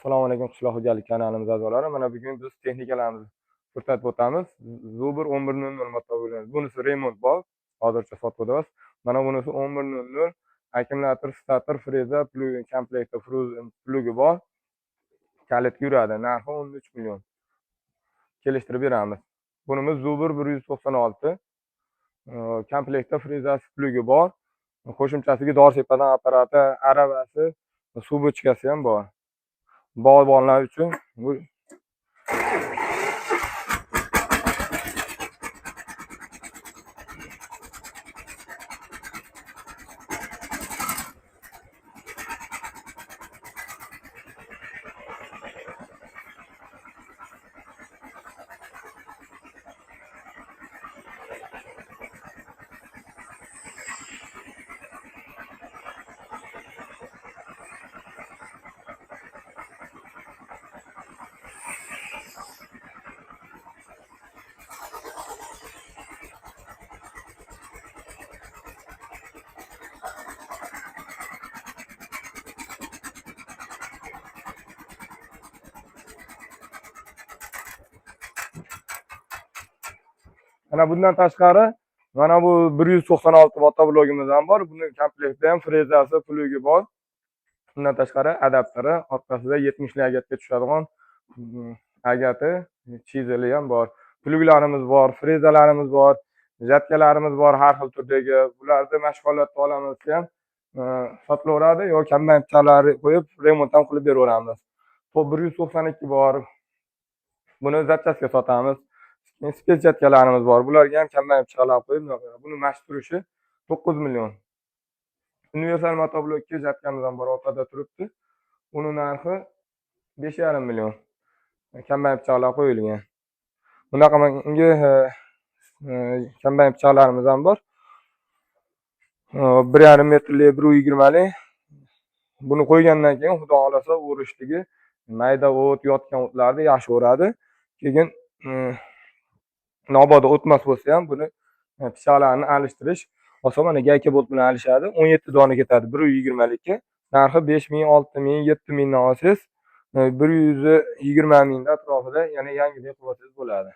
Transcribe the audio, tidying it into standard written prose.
Assalomu alaykum qishloq xo'jalik kanalimiz a'zolari. Mana bugun biz texnikalarimizni ko'rsatib o'tamiz. Zubr 1100 motobolamiz. Bunisi remont bor. Hozircha sotuvdamiz. Mana bunisi 1100 akkumulyator, stator, freza, plug komplekti plugi bor. Kalit yuradi. Narxi 13 million. Kelishtirib beramiz. Bunimiz Zubr 196. Komplektda frezasi, plugi bor. Qo'shimchasiga dorsepadan apparati, aravasi, suv bochkasi ham bor. Bog'bonlar uchun bu mana bundan tashqari mana bu 196 motoblogimiz ham bor. Buning komplektida ham frezasi, plugi bor. Bundan tashqari adapteri, orqasida 70 agatga tushadigan agati, chizili ham bor. Pluglarimiz bor, frezalarimiz bor, jatkalarimiz bor har xil turdagi. Bularni mashg'ulotda olamiz ham sotilaveradi yoki kambayibchalar qo'yib remont ham qilib beraveramiz. Top 192 bor. Buni zachaska sotamiz. Spes jatkalarimiz bor. Bularga ham kambayibchalar qo'yib, buni mashq turishi 9 million. Universal motoblok 2 jatkamiz ham bor, orqada turibdi. Uning narxi 5,5 million. Kambayibchalar qo'yilgan. Bunaqa menga kambayibchalarimiz ham bor. 1,5 metrli, 120li. Buni qo'ygandan keyin xudo xolasa o'rishligi, mayda o't, yotgan o'tlarni yaxshi o'radi. Keyin nobod o'tmas bo'lsa ham buni pichoqlarni alishtirish oson. Mana gayka bolt bilan alishadi. 17 dona ketadi 120likka. Narxi 5 ming, 6 ming, 7 mingdan olsangiz 120 ming atrofida, yana yangidek qilib olsangiz bo'ladi.